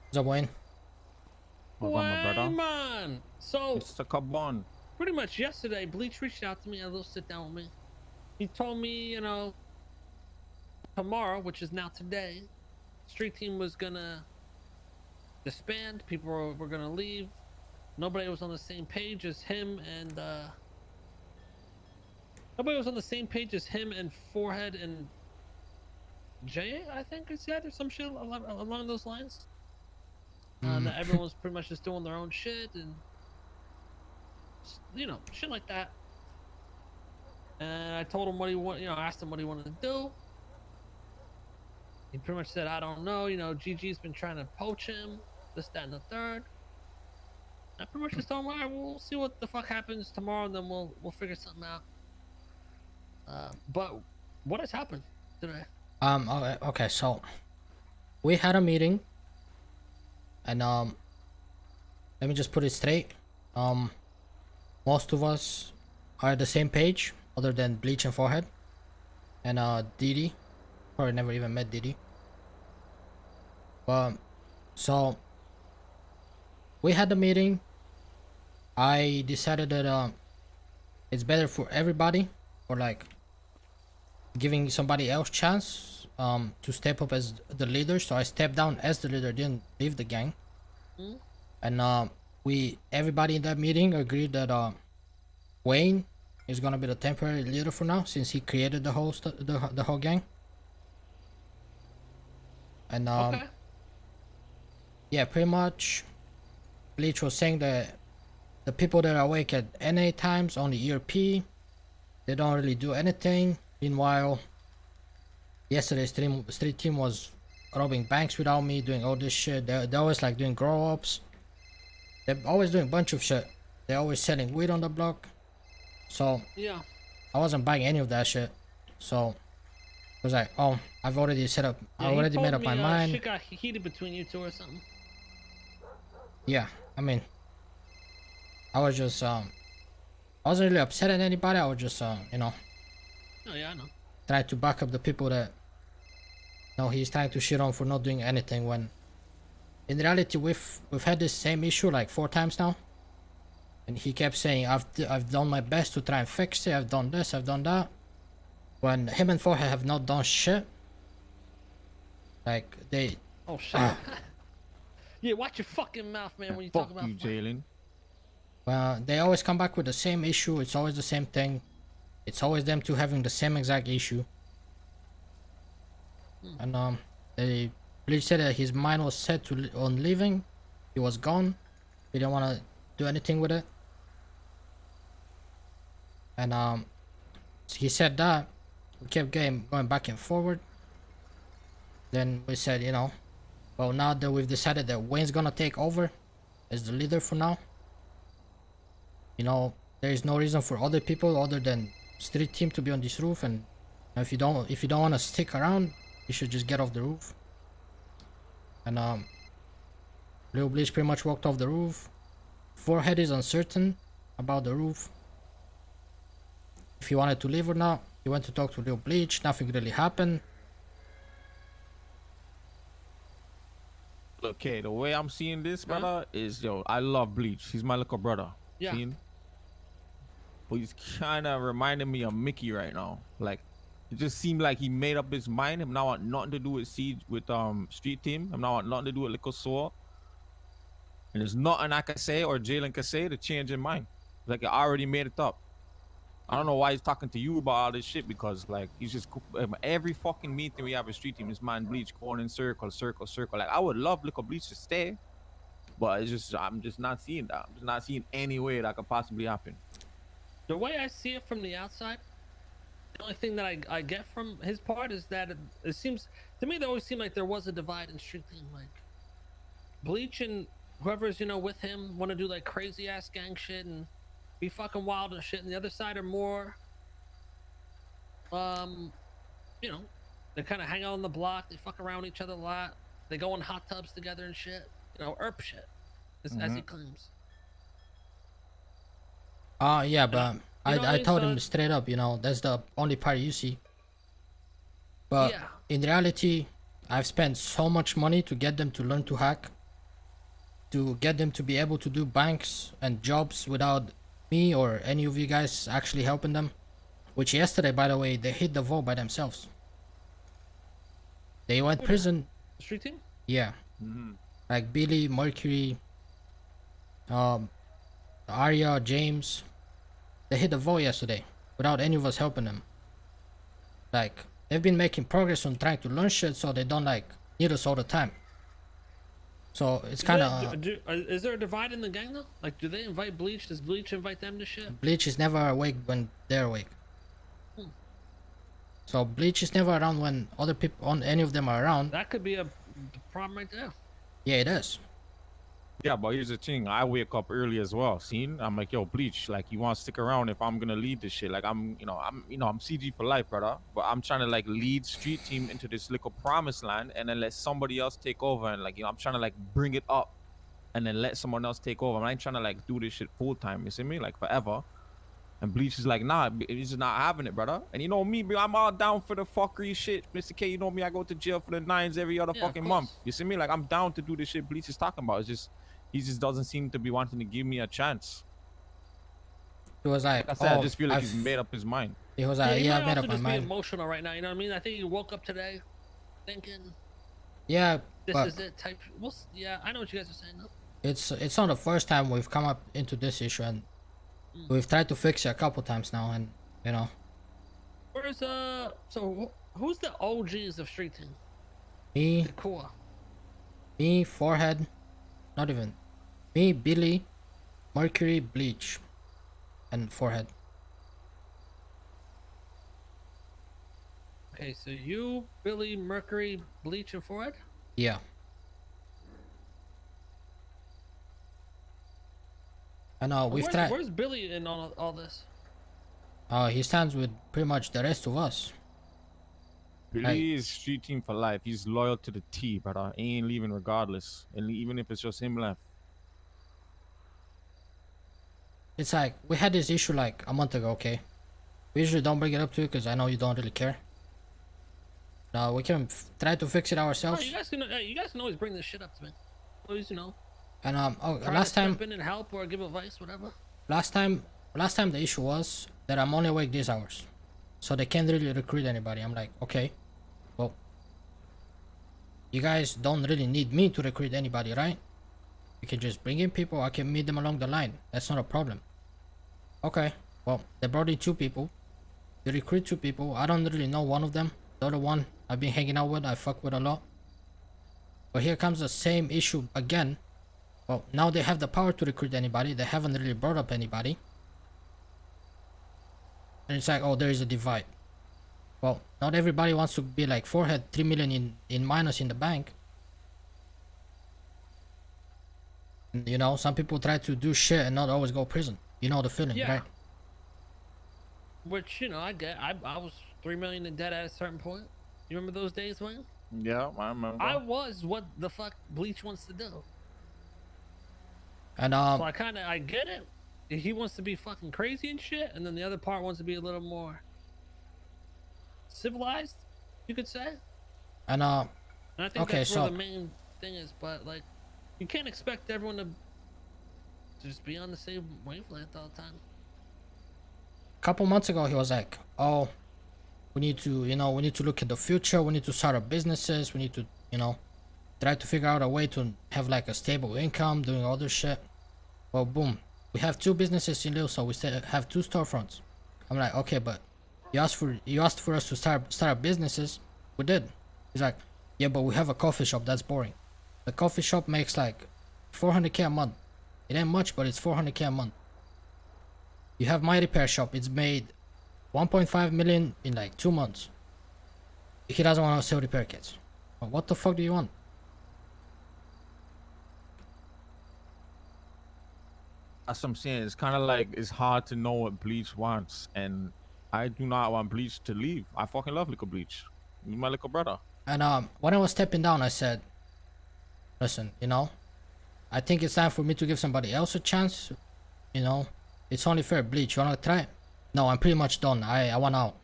What's up, Wayne? What's up, my brother? Man. So It's the Kabon. pretty much yesterday, Bleach reached out to me, had a little sit down with me. He told me, you know, tomorrow, which is now today, street team was gonna disband. People were gonna leave. Nobody was on the same page as him, and nobody was on the same page as him and Forehead and Jay, I think it said, or some shit along those lines. That everyone was pretty much just doing their own shit and, you know, shit like that. And I told him what he wanted, you know, I asked him what he wanted to do. He pretty much said, I don't know, you know, GG's been trying to poach him, this, that, and the third. I pretty much just told him, all right, we'll see what the fuck happens tomorrow, and then we'll figure something out. But what has happened today? Okay, so we had a meeting, and let me just put it straight. Most of us are at the same page, other than Bleach and Forehead, and Didi. Probably never even met Didi. But so we had the meeting. I decided that it's better for everybody, or like giving somebody else chance to step up as the leader. So I stepped down as the leader, didn't leave the gang. And everybody in that meeting agreed that Wayne is gonna be the temporary leader for now, since he created the whole the whole gang. And Okay. yeah, pretty much Bleach was saying that the people that are awake at NA times on the ERP, they don't really do anything. Meanwhile, yesterday's street team was robbing banks without me, doing all this shit. They're always like doing grow ups. They're always doing a bunch of shit. They're always selling weed on the block. So Yeah. I wasn't buying any of that shit. So I was like, oh, I've already set up. Yeah, I he already told made up me, my mind. Shit got heated between you two or something. Yeah, I mean, I was just I wasn't really upset at anybody. I was just you know, Oh yeah, I know. trying to back up the people that, you know, he's trying to shit on for not doing anything, when in reality we've had this same issue like 4 times now. And he kept saying, I've done my best to try and fix it, I've done this, I've done that, when him and Forehead have not done shit. Like they Oh shit. Yeah, watch your fucking mouth, man, when you Fuck talk about you, Jaylen. they always come back with the same issue. It's always the same thing. It's always them two having the same exact issue. And they Bleach said that his mind was set on leaving. He was gone. He didn't want to do anything with it. And he said that. We kept going back and forward. Then we said, you know, well, now that we've decided that Wayne's gonna take over as the leader for now, you know, there is no reason for other people other than street team to be on this roof. And if you don't want to stick around, you should just get off the roof. And Lil Bleach pretty much walked off the roof. Forehead is uncertain about the roof, if he wanted to leave or not. He went to talk to Lil Bleach. Nothing really happened. Okay, the way I'm seeing this, brother, is, yo, I love Bleach. He's my little brother. Yeah. Seen? But he's kind of reminding me of Mickey right now. Like, it just seemed like he made up his mind. Him now want nothing to do with Siege, with street team. Him now want nothing to do with Liquor Soul. And there's nothing I can say or Jaylen can say to change his mind. Like, I already made it up. I don't know why he's talking to you about all this shit, because like he's just every fucking meeting we have a street team, this man Bleach going in circle. Like, I would love Liquor Bleach to stay, but it's just, I'm just not seeing that. I'm just not seeing any way that could possibly happen. The way I see it from the outside, the only thing that I get from his part is that it seems to me, there always seemed like there was a divide in street team. Like Bleach and whoever's, you know, with him want to do like crazy ass gang shit and be fucking wild and shit, and the other side are more you know, they kind of hang out on the block, they fuck around each other a lot, they go in hot tubs together and shit, you know, herp shit, as he claims. Yeah, but I told him So- straight up, you know, that's the only part you see. But Yeah. in reality, I've spent so much money to get them to learn to hack. to get them to be able to do banks and jobs without me or any of you guys actually helping them. Which yesterday, by the way, they hit the vault by themselves. They went prison. Street team? Yeah. Mhm. Like Billy, Mercury, Arya, James. They hit the vault yesterday without any of us helping them. Like, they've been making progress on trying to learn shit, so they don't like need us all the time. So it's kind of Is there a divide in the gang though? Like, do they invite Bleach? Does Bleach invite them to shit? Bleach is never awake when they're awake. So Bleach is never around when other people, on any of them are around. That could be a problem right there. Yeah, it is. Yeah, but here's the thing. I wake up early as well. Seen? I'm like, yo, Bleach, like, you want to stick around if I'm gonna lead this shit? Like, I'm CG for life, brother. But I'm trying to like lead street team into this little promised land, and then let somebody else take over. And like, I'm trying to like bring it up, and then let someone else take over. I ain't trying to like do this shit full time. You see me? Like forever. And Bleach is like, nah, he's just not having it, brother. And you know me, bro, I'm all down for the fuckery shit. Mr. K, you know me, I go to jail for the 9s every other fucking month. You see me? Like, I'm down to do the shit Bleach is talking about. It's just, he just doesn't seem to be wanting to give me a chance. He was like, Like I said, oh, I just feel like he's made up his mind. He was like, he yeah, might I made also up my just be mind. emotional right now. You know what I mean? I think he woke up today thinking Yeah, this but is it. Type. Well, yeah, I know what you guys are saying though. it's not the first time we've come up into this issue, and we've tried to fix it a couple times now, and you know. Where's so who's the OGs of street team? Me, The core. me, Forehead, not even. Me, Billy, Mercury, Bleach, and Forehead. Okay, so you, Billy, Mercury, Bleach, and Forehead. Yeah. And we've tried. Where's Billy in all this? He stands with pretty much the rest of us. Billy is street team for life. He's loyal to the T, brother. He ain't leaving regardless. And even if it's just him left. It's like we had this issue like a month ago. Okay, we usually don't bring it up to you because I know you don't really care. Now we can try to fix it Oh, ourselves. you guys can always bring this shit up to me. Always, you know. And Try last to time, step in and help or give advice, whatever. last time the issue was that I'm only awake these hours, so they can't really recruit anybody. I'm like, okay, well, you guys don't really need me to recruit anybody, right? You can just bring in people. I can meet them along the line. That's not a problem. Okay, well, they brought in 2 people. They recruit 2 people. I don't really know one of them. The other one I've been hanging out with, I fuck with a lot. But here comes the same issue again. Well, now they have the power to recruit anybody. They haven't really brought up anybody. And it's like, oh, there is a divide. Well, not everybody wants to be like Forehead, 3 million in minus in the bank. And, you know, some people try to do shit and not always go prison. You know the feeling, Yeah. right? Which, you know, I get. I was 3 million in debt at a certain point. You remember those days, Wayne? Yeah, I remember. I was what the fuck Bleach wants to do. And So I get it. He wants to be fucking crazy and shit, and then the other part wants to be a little more civilized, you could say. and And I think Okay, that's where so- the main thing is. But like, you can't expect everyone to just be on the same wavelength all the time. couple months ago he was like, oh, we need to, you know, we need to look at the future. We need to start our businesses. We need to, you know, try to figure out a way to have like a stable income, doing all this shit. Well, boom, we have 2 businesses in Lille, so we still have 2 storefronts. I'm like, okay, but you asked for us to start businesses. We did. He's like, yeah, but we have a coffee shop. That's boring. The coffee shop makes like 400k a month. It ain't much, but it's 400k a month. You have my repair shop. It's made 1.5 million in like 2 months. He doesn't want to sell repair kits. Well, what the fuck do you want? That's what I'm saying. It's kind of like it's hard to know what Bleach wants, and I do not want Bleach to leave. I fucking love little Bleach. He's my little brother. And when I was stepping down, I said, listen, you know, I think it's time for me to give somebody else a chance. You know, it's only fair. Bleach, you wanna try? No, I'm pretty much done. I want out.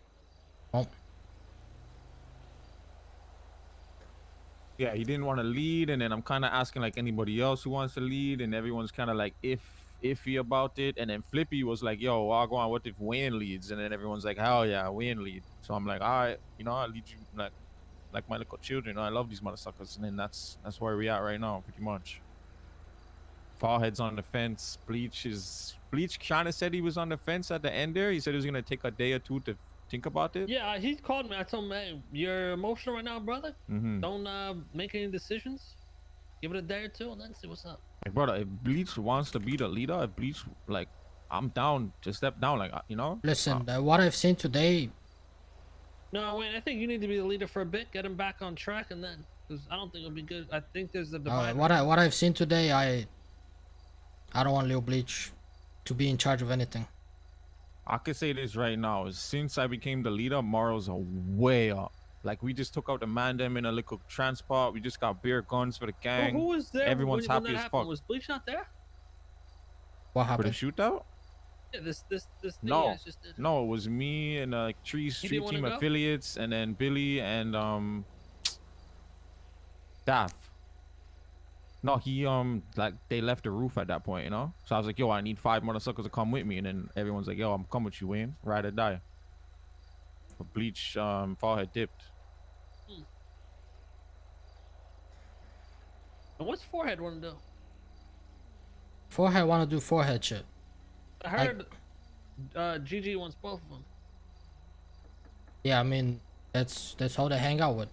Well, Yeah, he didn't want to lead, and then I'm kind of asking like anybody else who wants to lead, and everyone's kind of like iffy about it. And then Flippy was like, "Yo, I'll go on. What if Wayne leads?" And then everyone's like, "Hell yeah, Wayne lead." So I'm like, "All right, you know, I'll lead you like my little children. I love these motherfuckers." And then that's where we at right now, pretty much. Forehead's on the fence. Bleach kind of said he was on the fence at the end there. He said he was gonna take a day or two to think about it. Yeah, he called me. I told him, "Hey, you're emotional right now, brother. Don't make any decisions. Give it a day or two, and then see what's up." Like, brother, if Bleach wants to be the leader, if Bleach, like, I'm down to step down, like, you know? Listen, what I've seen today, No, wait. I think you need to be the leader for a bit, get him back on track, and then, because I don't think it'll be good. I think there's a divide. what I've seen today, I don't want Lil Bleach to be in charge of anything. I could say this right now. Since I became the leader, morals are way up. Like, we just took out the Mandem in a little transport. We just got beer guns for the gang. Well, who was there? Everyone's when happy that as happened? fuck. Was Bleach not there? What For the happened? shootout? Yeah, this thing No, guys just did. no, it was me and three street wanna team go? affiliates, and then Billy and Daff. No, he like they left the roof at that point, you know. So I was like, "Yo, I need 5 motherfuckers to come with me," and then everyone's like, "Yo, I'm coming with you, Wayne. Ride or die." But Bleach forehead dipped. And what's Forehead want to do? Forehead want to do forehead shit. I heard GG wants both of them. Yeah, I mean, that's how they hang out with.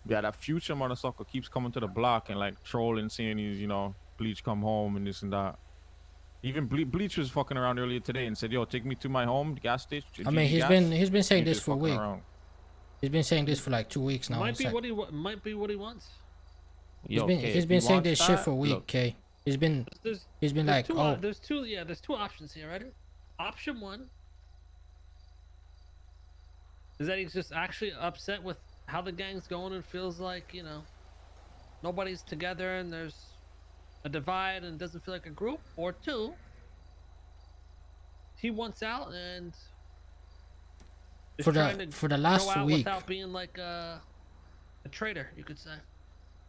Yeah, that future motherfucker keeps coming to the block and like trolling, saying he's, you know, Bleach come home and this and that. Even Bleach was fucking around earlier today and said, "Yo, take me to my home, the gas station." I mean, he's been saying this for a week. Around. He's been saying this for like 2 weeks now. Might It's be like- what he might be what he wants. he's Yo, been okay, he's if been he saying wants this shit that, for a week. look, Okay, he's been like, two, oh, there's two options here, right? Option one is that he's just actually upset with how the gang's going and feels like, you know, nobody's together and there's a divide and doesn't feel like a group. Or two, he wants out and is for trying the to for the go last out week. without being like a traitor, you could say.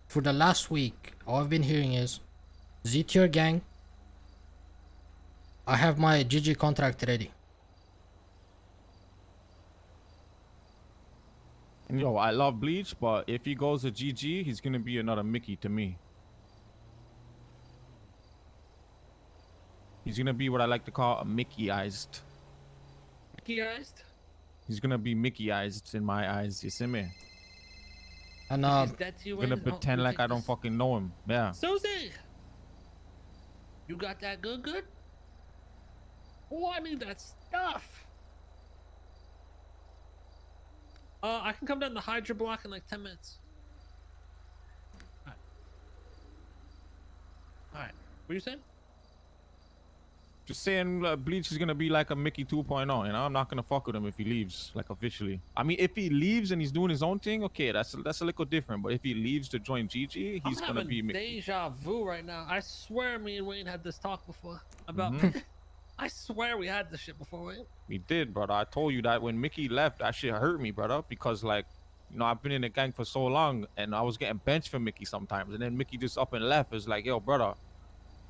For the last week, all I've been hearing is, Z tier gang, I have my GG contract ready. Yo, I love Bleach, but if he goes to GG, he's gonna be another Mickey to me. He's gonna be what I like to call a Mickeyized. Mickeyized? He's gonna be Mickeyized in my eyes. You see me? And Is that you, Gonna Wayne? pretend you like take I don't this. fucking know him. Yeah. Susie, you got that good? Oh, I need that stuff. I can come down the Hydra block in like 10 minutes. All right. What are you saying? Just saying, Bleach is gonna be like a Mickey 2.0. You know, I'm not gonna fuck with him if he leaves, like officially. I mean, if he leaves and he's doing his own thing, okay, that's a little different. But if he leaves to join GG, he's I'm gonna having be Mickey. deja vu right now. I swear, me and Wayne had this talk before about. I swear we had this shit before, Wayne. We did, brother. I told you that when Mickey left, that shit hurt me, brother, because like, you know, I've been in the gang for so long, and I was getting benched for Mickey sometimes, and then Mickey just up and left. It's like, yo, brother,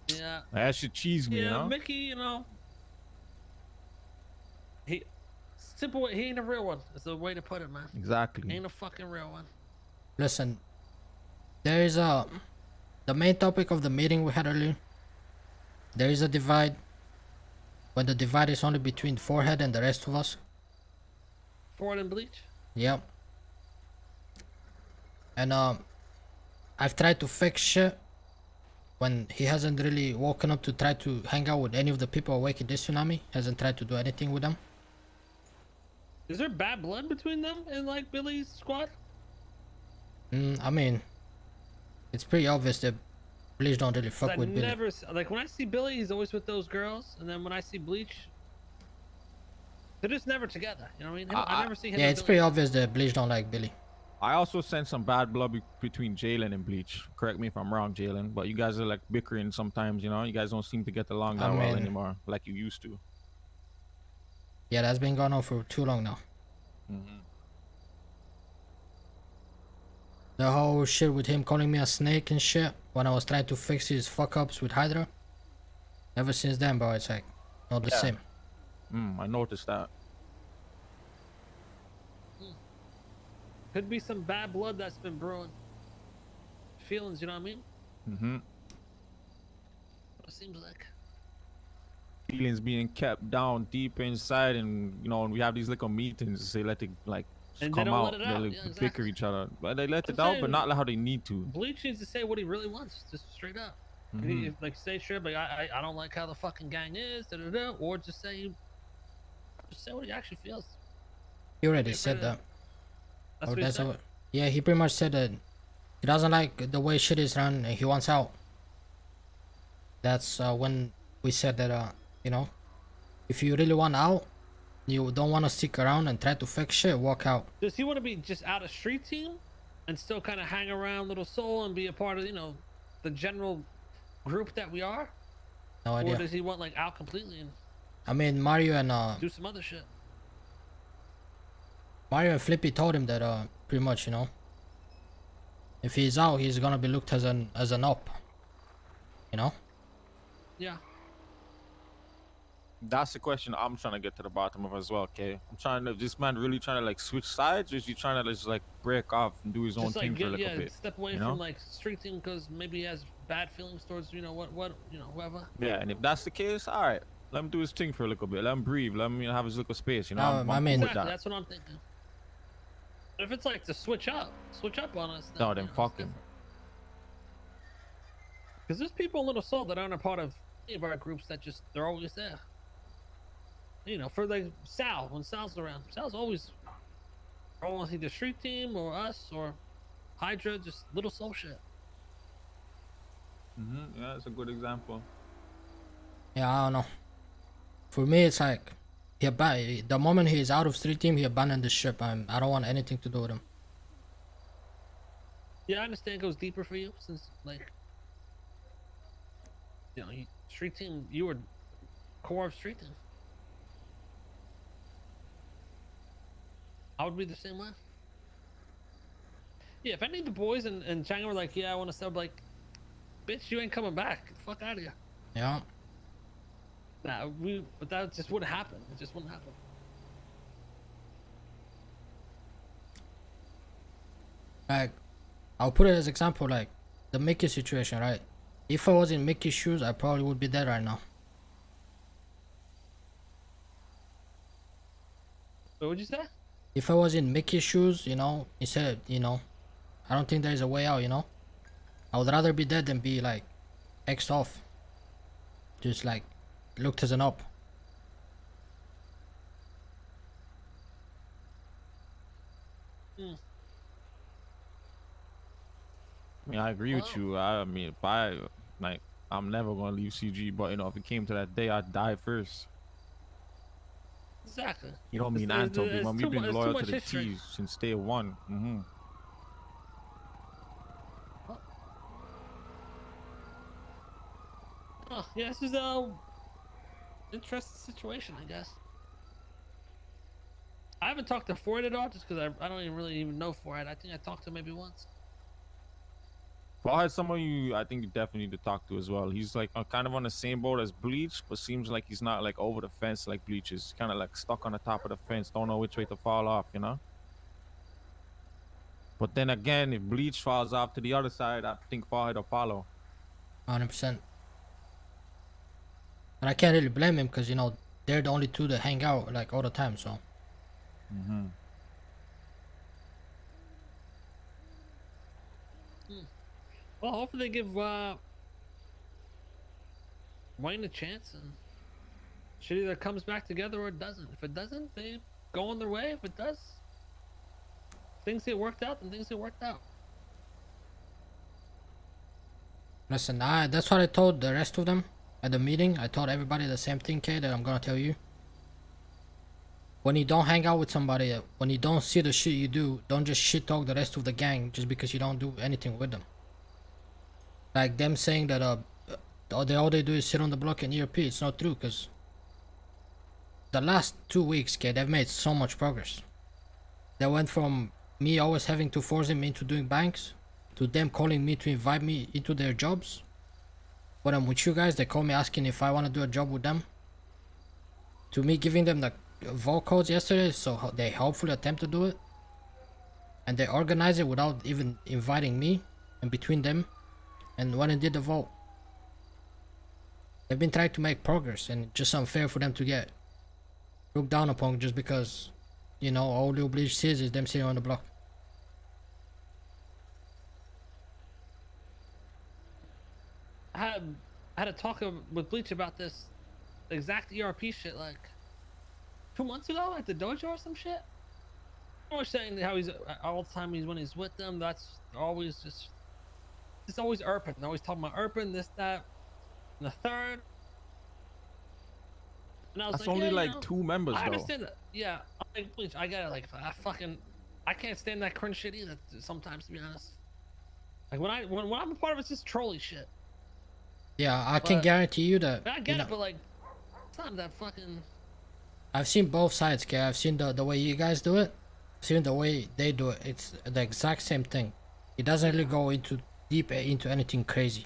Yeah. that shit cheese me, Yeah, you know. Mickey, you know. He simple way, he ain't a real one. That's the way to put it, man. Exactly. Ain't a fucking real one. listen, there is the main topic of the meeting we had earlier. There is a divide. When the divide is only between Forehead and the rest of us. Forward and Bleach. Yep. And I've tried to fix shit when he hasn't really woken up to try to hang out with any of the people awake in this tsunami. Hasn't tried to do anything with them. Is there bad blood between them and like Billy's squad? I mean, it's pretty obvious that Bleach don't really fuck I with Billy. never like when I see Billy, he's always with those girls, and then when I see Bleach, they're just never together. You know what I mean? I never see him. Yeah, and it's Billy. pretty obvious that Bleach don't like Billy. I also sense some bad blood between Jaylen and Bleach. Correct me if I'm wrong, Jaylen, but you guys are like bickering sometimes, you know? You guys don't seem to get along that well mean- anymore, like you used to. Yeah, that's been going on for too long now. The whole shit with him calling me a snake and shit when I was trying to fix his fuck ups with Hydra. Ever since then, bro, it's like not the Yeah. same. I noticed that. Could be some bad blood that's been brewing. Feelings, you know what I mean? Mm-hmm. It seems like. Feelings being kept down deep inside, and you know, when we have these little meetings, they let it like And they come don't out. let it They out. like, Yeah, bicker exactly. each other, but they let I'm it out, but saying- not how they need to. Bleach needs to say what he really wants, just straight up. Mhm. Like say straight, like I don't like how the fucking gang is, or just say what he actually feels. He already Yeah, said but, that. That's Oh, what he that's said. what, yeah, he pretty much said that he doesn't like the way shit is run and he wants out. That's when we said that, you know, if you really want out, you don't want to stick around and try to fix shit, walk out. Does he want to be just out of street team and still kind of hang around Little Soul and be a part of, you know, the general group that we are? No Or idea. does he want like out completely and I mean, Mario and do some other shit? Flippy told him that pretty much, you know, if he's out, he's gonna be looked as an op, you know. Yeah. That's the question I'm trying to get to the bottom of as well. Okay, I'm trying to. This man really trying to like switch sides, or is he trying to just like break off and do his own Just thing like for a get, little yeah, bit? step away you from know? like street team because maybe he has bad feelings towards, you know, what you know, whoever. Yeah, and if that's the case, all right, let him do his thing for a little bit. Let him breathe. Let him, you know, have his little space. You know, I'm I cool mean- with Exactly, that. that's what I'm thinking. If it's like to switch up on us. No, then fuck him. Because there's people in Little Soul that aren't a part of any of our groups that just they're always there. You know, for like Sal, when Sal's around, Sal's always almost either street team or us or Hydra, just Little Soul shit. Yeah, that's a good example. Yeah, I don't know. For me, it's like the moment he is out of street team, he abandoned the ship. I don't want anything to do with him. Yeah, I understand it goes deeper for you since like, you know, street team, you were core of street team. I would be the same way. Yeah, if any of the boys and Chang were like, yeah, I want to sub, like, bitch, you ain't coming back. Get the fuck out of here. Yeah. Nah, but that just wouldn't happen. It just wouldn't happen. Like, I'll put it as example, like the Mickey situation, right? If I was in Mickey's shoes, I probably would be dead right now. What would you say? If I was in Mickey's shoes, you know, instead, you know, I don't think there is a way out, you know. I would rather be dead than be like X'd off. Just like looked as an op. I mean, I agree with you. I mean, if I like, I'm never gonna leave CG, but you know, if it came to that day, I'd die first. Exactly. You know, me and It's- Anto, it's man, too we've been mu- it's too loyal to much the history. T's since day one. Oh, yeah, this is a interesting situation, I guess. I haven't talked to Ford at all, just because I don't even really know Ford. I think I talked to him maybe once. Well, I had someone I think you definitely need to talk to as well. He's like kind of on the same boat as Bleach, but seems like he's not like over the fence like Bleach is. Kind of like stuck on the top of the fence, don't know which way to fall off, you know? But then again, if Bleach falls off to the other side, I think Fahid will follow. 100%. And I can't really blame him because, you know, they're the only two that hang out like all the time, so. Well, hopefully they give Wayne a chance and shit either comes back together or it doesn't. If it doesn't, they go on their way. If it does, things get worked out, then things get worked out. Listen, that's what I told the rest of them at the meeting. I told everybody the same thing, K, that I'm gonna tell you. When you don't hang out with somebody, when you don't see the shit you do, don't just shit talk the rest of the gang just because you don't do anything with them. Like them saying that all they do is sit on the block and ERP, it's not true, because the last 2 weeks, K, they've made so much progress. They went from me always having to force them into doing banks, to them calling me to invite me into their jobs. When I'm with you guys, they call me asking if I want to do a job with them. To me giving them the vote codes yesterday, so they hopefully attempt to do it. And they organize it without even inviting me in between them. And when I did the vote, they've been trying to make progress, and it's just unfair for them to get looked down upon just because, you know, all Lil Bleach sees is them sitting on the block. I had a talk with Bleach about this exact ERP shit like 2 months ago at the dojo or some shit. I was saying how he's all the time when he's with them, that's always it's always Erpin. Always talking about Erpin, this, that, and the third. And I was That's like, only yeah, like you know, 2 members I though. understand that. Yeah, I'm like, Bleach, I get it. Like, I can't stand that cringe shit either. Sometimes, to be honest. Like when I'm a part of it, it's just trolly shit. Yeah, I can guarantee you that. I get it, but like, it's not that fucking. I've seen both sides, okay? I've seen the way you guys do it. I've seen the way they do it. It's the exact same thing. It doesn't really go deep into anything crazy.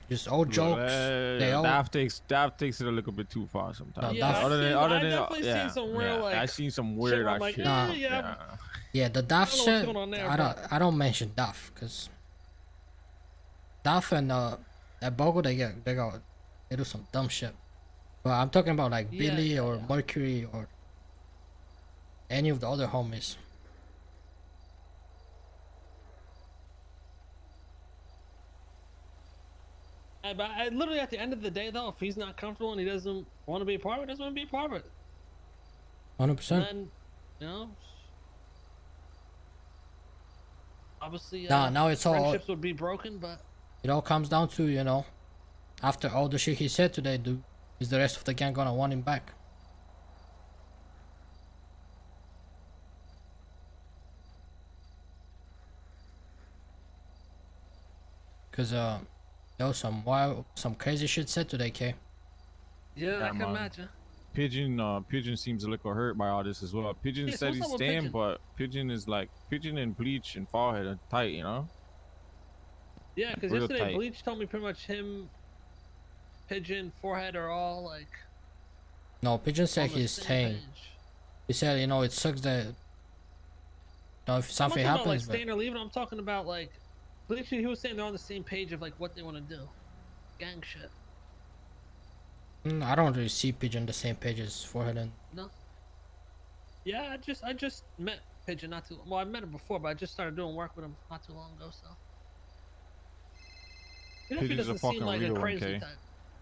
Just old jokes. They all. Daft takes it a little bit too far sometimes. Yeah, Daft- I've definitely seen some real like. I seen some weird where I'm like, shit. yeah. Yeah, the Daft I don't know what's shit. going on there, I don't mention Daft because Daft and that Bogo they do some dumb shit. But I'm talking about like Billy or Mercury or any of the other homies. But literally at the end of the day, though, if he's not comfortable and he doesn't want to be a part of it, doesn't want to be a part of it. 100%. And then, you know, obviously, now it's all. friendships would be broken, but It all comes down to, you know, after all the shit he said today, is the rest of the gang gonna want him back? Cause there was some crazy shit said today, K. yeah, I can man. imagine. Pigeon seems a little hurt by all this as well. Pigeon Yeah, so said what's he's up with staying, Pigeon? but Pigeon is like Pigeon and Bleach and Forehead are tight, you know. Yeah, because Real yesterday tight. Bleach told me pretty much him, Pigeon, Forehead are all like. No, Pigeon on said the he's same staying. page. He said, you know, it sucks that, you know, if I'm something not talking about, like happens, but staying or leaving. I'm talking about like, Bleach. He was saying they're on the same page of like what they want to do, gang shit. I don't really see Pigeon the same page as Forehead and. No. Yeah, I just met Pigeon not too. Well, I met him before, but I just started doing work with him not too long ago. So. He definitely Pigeon's a doesn't seem fucking like a real one, crazy K. type.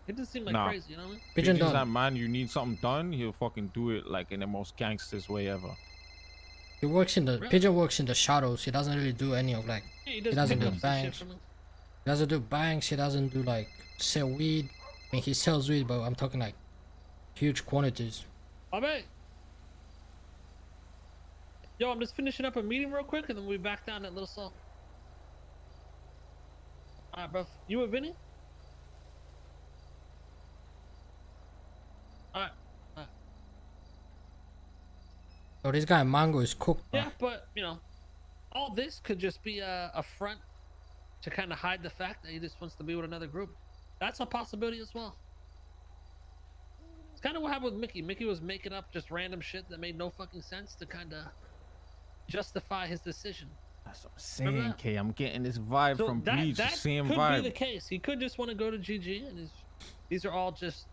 He doesn't seem like Nah. crazy, you know what I mean? Pigeon Pigeon's that done. man. You need something done, he'll fucking do it like in the most gangsters way ever. He works in the Really? Pigeon works in the shadows. He doesn't really do any of like. Yeah, he doesn't pick do up some shit bangs. from him. He doesn't do banks. He doesn't do like sell weed. I mean, he sells weed, but I'm talking like huge quantities. All right. Yo, I'm just finishing up a meeting real quick, and then we'll be back down at Little Salt. All right, bro. You with Vinny? All right. So this guy Mango is cooked. Bro. Yeah, but you know, all this could just be a front to kind of hide the fact that he just wants to be with another group. That's a possibility as well. It's kind of what happened with Mickey. Mickey was making up just random shit that made no fucking sense to kind of justify his decision. That's what I'm Remember saying, that? K. I'm getting this vibe So from that Bleach, the could same be the vibe. case. He could just want to go to GG, and these are all just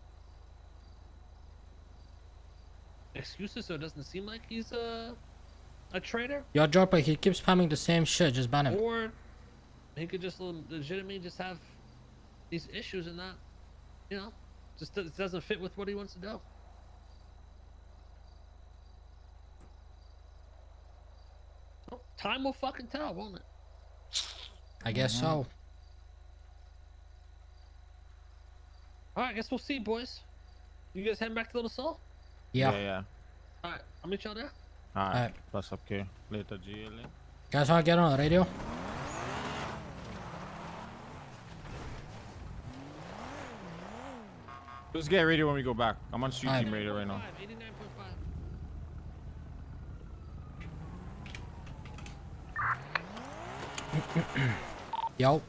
excuses, so it doesn't seem like he's a traitor. Yo, Dropper, he keeps spamming the same shit. Just ban him. Or he could just legitimately just have these issues and not, you know, just it doesn't fit with what he wants to do. So, time will fucking tell, won't it? I guess so. All right, I guess we'll see, boys. You guys heading back to Little Soul? Yeah. Yeah. All right, I'll meet y'all there. Alright. Alright. What's up, K? Later, Jaylen. Guys wanna get on the radio? Let's get radio when we go back. I'm on street Alright. team radio right now. 89.5. Yo.